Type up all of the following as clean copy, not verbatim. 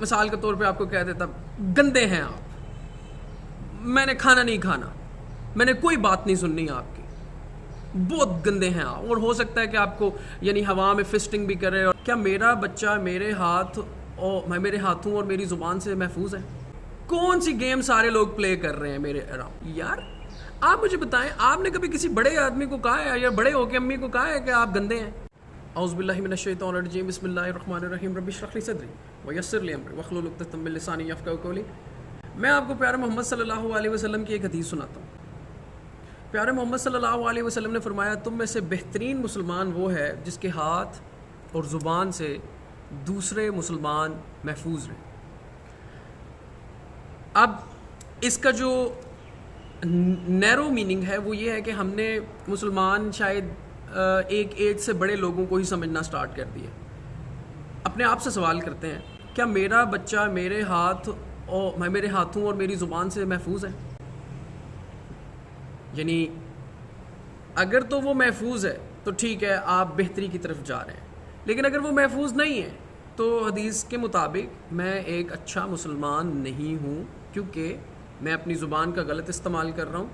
مثال کے طور پہ آپ کو کہہ دیتا گندے ہیں آپ, میں نے کھانا نہیں کھانا, میں نے کوئی بات نہیں سننی آپ کی, بہت گندے ہیں آپ. اور ہو سکتا ہے کہ آپ کو یعنی ہوا میں فسٹنگ بھی کرے. اور کیا میرا بچہ میرے ہاتھوں اور میری زبان سے محفوظ ہے؟ کون سی گیم سارے لوگ پلے کر رہے ہیں میرے اراؤنڈ؟ یار آپ مجھے بتائیں, آپ نے کبھی کسی بڑے آدمی کو کہا ہے یا بڑے ہو کے امی کو کہا ہے کہ آپ گندے ہیں؟ اعوذ باللہ من الشیطان الرجیم, بسم اللہ الرحمن الرحیم, رب اشرح لی صدری ویسر لی امری واحلل عقدۃ من لسانی یفقہوا قولی. میں آپ کو پیارے محمد صلی اللہ علیہ وسلم کی ایک حدیث سناتا ہوں. پیارے محمد صلی اللہ علیہ وسلم نے فرمایا, تم میں سے بہترین مسلمان وہ ہے جس کے ہاتھ اور زبان سے دوسرے مسلمان محفوظ رہیں. اب اس کا جو نیرو میننگ ہے وہ یہ ہے کہ ہم نے مسلمان شاید ایک ایج سے بڑے لوگوں کو ہی سمجھنا سٹارٹ کر دیا. اپنے آپ سے سوال کرتے ہیں, کیا میرا بچہ میرے ہاتھوں اور میری زبان سے محفوظ ہے؟ یعنی اگر تو وہ محفوظ ہے تو ٹھیک ہے, آپ بہتری کی طرف جا رہے ہیں. لیکن اگر وہ محفوظ نہیں ہے تو حدیث کے مطابق میں ایک اچھا مسلمان نہیں ہوں, کیونکہ میں اپنی زبان کا غلط استعمال کر رہا ہوں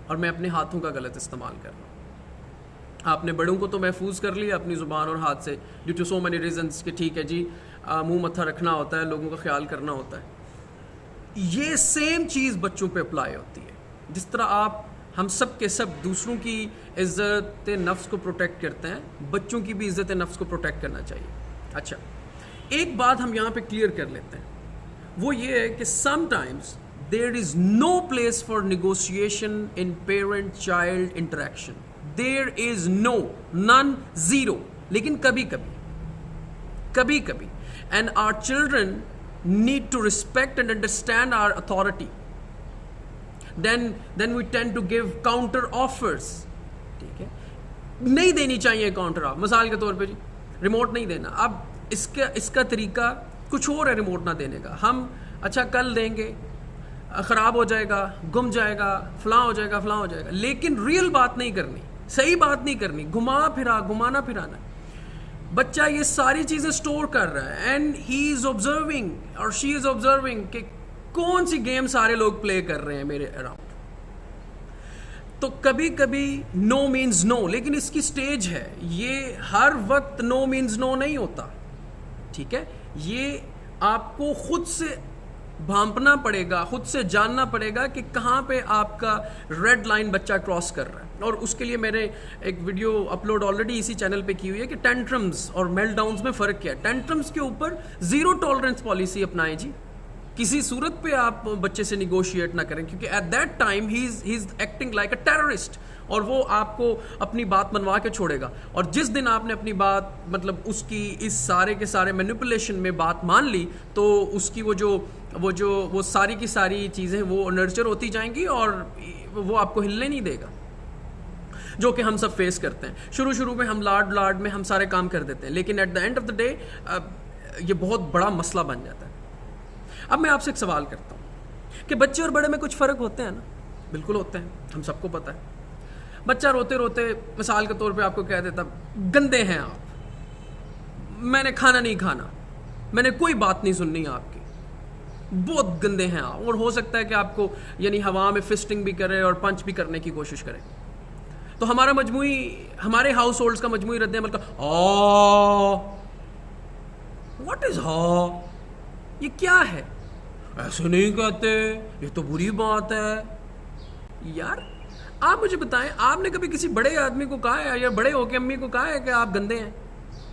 اور میں اپنے ہاتھوں کا غلط استعمال کر رہا ہوں. آپ نے بڑوں کو تو محفوظ کر لیا اپنی زبان اور ہاتھ سے, due to so many reasons, کہ ٹھیک ہے جی منہ متھا رکھنا ہوتا ہے, لوگوں کا خیال کرنا ہوتا ہے. یہ سیم چیز بچوں پہ اپلائی ہوتی ہے. جس طرح ہم سب کے سب دوسروں کی عزت نفس کو پروٹیکٹ کرتے ہیں, بچوں کی بھی عزت نفس کو پروٹیکٹ کرنا چاہیے. اچھا, ایک بات ہم یہاں پہ کلیئر کر لیتے ہیں, وہ یہ ہے کہ sometimes there is no place for negotiation in parent child interaction. There is no, none, zero. لیکن کبھی کبھی and are children need to respect and understand our authority, then we tend to give counter offers. ٹھیک ہے, نہیں دینی چاہیے counter of. مثال کے طور پہ جی ریموٹ نہیں دینا. اب اس کا طریقہ کچھ اور ہے ریموٹ نہ دینے کا. ہم اچھا کل دیں گے, خراب ہو جائے گا, گم جائے گا, فلاں ہو جائے گا, لیکن ریل بات نہیں کرنی, صحیح بات نہیں کرنی, گھمانا پھرانا. بچہ یہ ساری چیزیں سٹور کر رہا ہے اینڈ ہی از آبزرونگ اور شی از آبزرونگ کہ کون سی گیم سارے لوگ پلے کر رہے ہیں میرے اراؤنڈ. تو کبھی نو مینز نو, لیکن اس کی سٹیج ہے. یہ ہر وقت نو مینز نو نہیں ہوتا. ٹھیک ہے, یہ آپ کو خود سے بھانپنا پڑے گا, خود سے جاننا پڑے گا کہ کہاں پہ آپ کا ریڈ لائن بچہ کراس کر رہا ہے. اور اس کے لیے میں نے ایک ویڈیو اپلوڈ آلریڈی اسی چینل پہ کی ہوئی ہے کہ ٹینٹرمز اور میلٹ ڈاؤنز میں فرق کیا ہے. ٹینٹرمز کے اوپر زیرو ٹالرنس پالیسی اپنائیں جی. کسی صورت پہ آپ بچے سے نیگوشیٹ نہ کریں, کیونکہ at that time he is acting like a terrorist, اور وہ آپ کو اپنی بات منوا کے چھوڑے گا. اور جس دن آپ نے اپنی بات مطلب اس کی اس سارے کے سارے مینیپولیشن میں بات مان لی, تو اس کی وہ ساری کی ساری چیزیں وہ نرچر ہوتی جائیں گی اور وہ آپ کو ہلنے نہیں دے گا, جو کہ ہم سب فیس کرتے ہیں. شروع میں ہم لاڈ میں ہم سارے کام کر دیتے ہیں, لیکن at the end of the day یہ بہت بڑا مسئلہ بن جاتا ہے. اب میں آپ سے ایک سوال کرتا ہوں کہ بچے اور بڑے میں کچھ فرق ہوتے ہیں نا؟ بالکل ہوتے ہیں, ہم سب کو پتہ ہے. بچہ روتے مثال کے طور پہ آپ کو کہہ دیتا گندے ہیں آپ, میں نے کھانا نہیں کھانا, میں نے کوئی بات نہیں سننی آپ کی, بہت گندے ہیں آپ. اور ہو سکتا ہے کہ آپ کو یعنی ہوا میں فسٹنگ بھی کرے اور پنچ بھی کرنے کی کوشش کرے. تو ہمارے ہاؤس ہولڈز کا مجموعی رد عمل کا واٹ از یہ کیا ہے؟ ایسے نہیں کہتے, یہ تو بری بات ہے. یار آپ مجھے بتائیں, آپ نے کبھی کسی بڑے آدمی کو کہا ہے یا بڑے ہو کے امی کو کہا ہے کہ آپ گندے ہیں,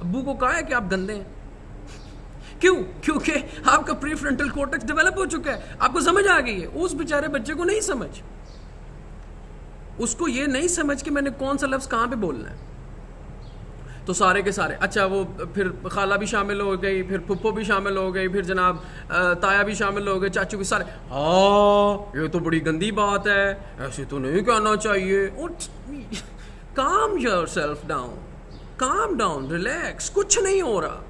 ابو کو کہا ہے کہ آپ گندے ہیں؟ کیوں؟ کیونکہ آپ کا پری فرنٹل کورٹیکس ڈیولپ ہو چکا ہے, آپ کو سمجھ آ گئی ہے. اس بیچارے بچے کو نہیں سمجھ, اس کو یہ نہیں سمجھ کہ میں نے کون سا لفظ کہاں پہ بولنا ہے. تو سارے کے سارے اچھا وہ پھر خالہ بھی شامل ہو گئی, پھر پھپھو بھی شامل ہو گئی, پھر جناب تایا بھی شامل ہو گئے, چاچو بھی, سارے یہ تو بڑی گندی بات ہے, ایسے تو نہیں کہنا چاہیے. Calm yourself down, calm down, relax, کچھ نہیں ہو رہا,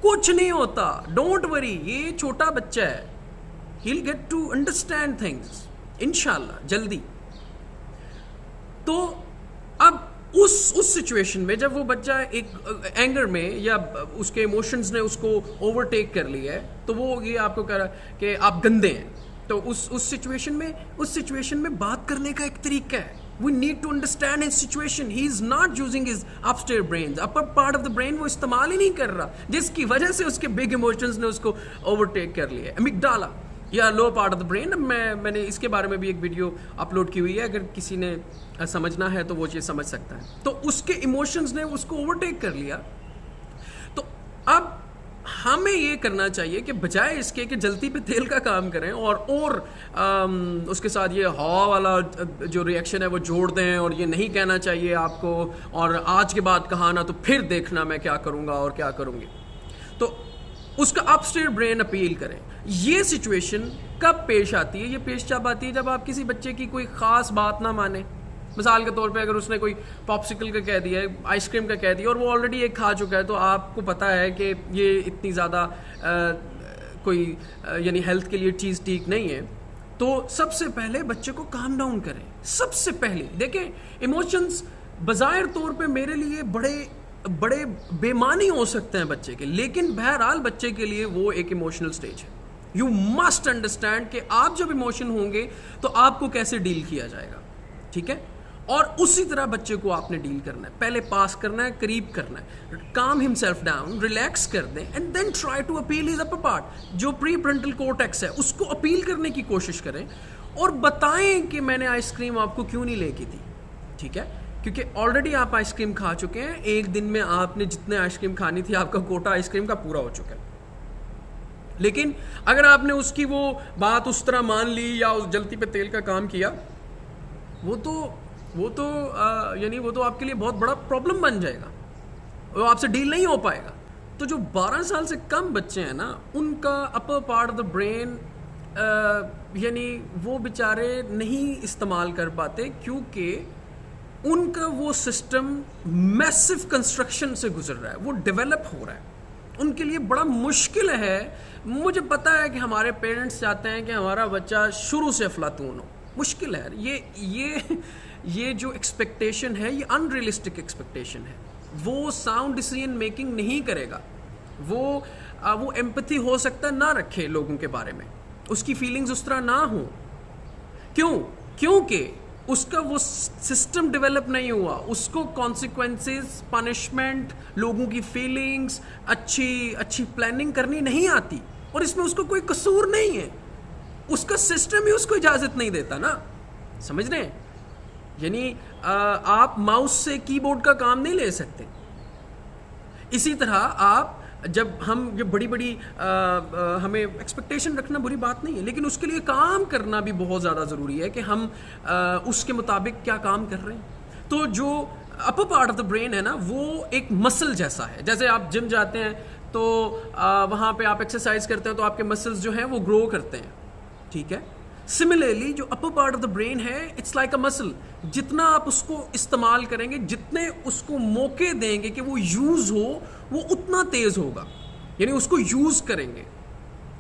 کچھ نہیں ہوتا, ڈونٹ وری. یہ چھوٹا بچہ ہے, he'll get to understand things انشاءاللہ جلدی. تو اب اس سچویشن میں جب وہ بچہ ایک اینگر میں یا اس کے ایموشنز نے اس کو اوور ٹیک کر لیا ہے تو وہ یہ آپ کو کہہ رہا ہے کہ آپ گندے ہیں. تو اس سچویشن میں بات کرنے کا ایک طریقہ ہے. We need to understand his situation. He is not using his upstairs brains. Upper part of the brain وہ استعمال ہی نہیں کر رہا, جس کی وجہ سے اس کے big emotions نے اس کو overtake کر لیا. amygdala یا لو پارٹ آف دا برین. میں نے اس کے بارے میں بھی ایک ویڈیو اپلوڈ کی ہوئی ہے, اگر کسی نے سمجھنا ہے تو وہ چیز سمجھ سکتا ہے. تو اس کے ایموشنز نے اس کو اوورٹیک کر لیا. تو اب ہمیں یہ کرنا چاہیے کہ بجائے اس کے کہ جلتی پہ تیل کا کام کریں اور اس کے ساتھ یہ ہوا والا جو ریئیکشن ہے وہ جوڑ دیں, اور یہ نہیں کہنا چاہیے آپ کو, اور آج کے بعد کہا نا تو پھر دیکھنا میں کیا کروں گا اور کیا کروں گی, تو اس کا اپ اسٹیئر برین اپیل کریں. یہ سچویشن کب پیش آتی ہے؟ یہ پیش جب آتی ہے جب آپ کسی بچے کی کوئی خاص بات نہ مانیں. مثال کے طور پہ اگر اس نے کوئی پاپسیکل کا کہہ دیا ہے, آئس کریم کا کہہ دیا, اور وہ آلریڈی ایک کھا چکا ہے, تو آپ کو پتہ ہے کہ یہ اتنی زیادہ کوئی یعنی ہیلتھ کے لیے چیز ٹھیک نہیں ہے, تو سب سے پہلے بچے کو کام ڈاؤن کریں. سب سے پہلے دیکھیں, ایموشنز بظاہر طور پہ میرے لیے بڑے بے معنی ہو سکتے ہیں بچے کے, لیکن بہرحال بچے کے لیے وہ ایک ایموشنل سٹیج ہے. یو مسٹ انڈرسٹینڈ کہ آپ جب ایموشن ہوں گے تو آپ کو کیسے ڈیل کیا جائے گا, ٹھیک ہے, اور اسی طرح بچے کو آپ نے ڈیل کرنا ہے. پہلے پاس کرنا ہے, قریب کرنا ہے, کام ہم سیلف ڈاؤن, ریلیکس کر دیں, and then try to appeal his upper part, جو پری فرنٹل کورٹیکس ہے اس کو اپیل کرنے کی کوشش کریں, اور بتائیں کہ میں نے آئس کریم آپ کو کیوں نہیں لے کی تھی, ٹھیک ہے, کیونکہ آلریڈی آپ آئس کریم کھا چکے ہیں. ایک دن میں آپ نے جتنے آئس کریم کھانی تھی آپ کا کوٹا آئس کریم کا پورا ہو چکا ہے. لیکن اگر آپ نے اس کی وہ بات اس طرح مان لی یا اس جلتی پہ تیل کا کام کیا, وہ تو آپ کے لیے بہت بڑا پرابلم بن جائے گا, وہ آپ سے ڈیل نہیں ہو پائے گا. تو جو 12 سال سے کم بچے ہیں نا, ان کا upper part of the brain یعنی وہ بیچارے نہیں استعمال کر پاتے, کیونکہ ان کا وہ سسٹم میسو کنسٹرکشن سے گزر رہا ہے, وہ ڈیولپ ہو رہا ہے. ان کے لیے بڑا مشکل ہے. مجھے پتا ہے کہ ہمارے پیرنٹس چاہتے ہیں کہ ہمارا بچہ شروع سے افلاطون ہو. مشکل ہے یہ جو ایکسپیکٹیشن ہے, یہ ان ریئلسٹک ایکسپیکٹیشن ہے. وہ ساؤنڈ ڈیسیژن میکنگ نہیں کرے گا, وہ ایمپتھی ہو سکتا ہے نہ رکھے لوگوں کے بارے میں, اس کی فیلنگز اس طرح نہ ہوں. کیونکہ اس کا وہ سسٹم ڈیولپ نہیں ہوا, اس کو کانسیکوینسز, پنشمنٹ, لوگوں کی فیلنگز, اچھی پلاننگ کرنی نہیں آتی, اور اس میں اس کو کوئی قصور نہیں ہے. اس کا سسٹم ہی اس کو اجازت نہیں دیتا نا, سمجھ رہے ہیں؟ یعنی آپ ماؤس سے کی بورڈ کا کام نہیں لے سکتے. اسی طرح آپ جب ہم یہ بڑی ہمیں ایکسپیکٹیشن رکھنا بری بات نہیں ہے, لیکن اس کے لیے کام کرنا بھی بہت زیادہ ضروری ہے کہ ہم اس کے مطابق کیا کام کر رہے ہیں. تو جو upper part of the brain ہے نا, وہ ایک مسل جیسا ہے. جیسے آپ جم جاتے ہیں تو وہاں پہ آپ ایکسرسائز کرتے ہیں تو آپ کے مسلز جو ہیں وہ گرو کرتے ہیں, ٹھیک ہے. سملرلی جو upper part of the brain ہے, اٹس لائک اے مسل. جتنا آپ اس کو استعمال کریں گے, جتنے اس کو موقع دیں گے کہ وہ یوز ہو, وہ اتنا تیز ہوگا. یعنی اس کو یوز کریں گے,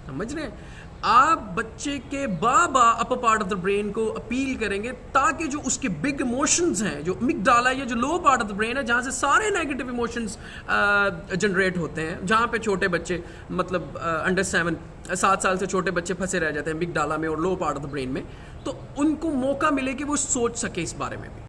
سمجھ رہے ہیں آپ؟ بچے کے بابا upper part of the brain کو اپیل کریں گے تاکہ جو اس کے بگ ایموشنز ہیں, جو امگڈالا یا جو لو پارٹ آف دا برین ہے, جہاں سے سارے نیگیٹو ایموشنز جنریٹ ہوتے ہیں, جہاں پہ چھوٹے بچے مطلب انڈر 7 سال سے چھوٹے بچے پھنسے رہ جاتے ہیں امگڈالا میں اور لو پارٹ آف دا برین میں, تو ان کو موقع ملے کہ وہ سوچ سکے اس بارے میں بھی.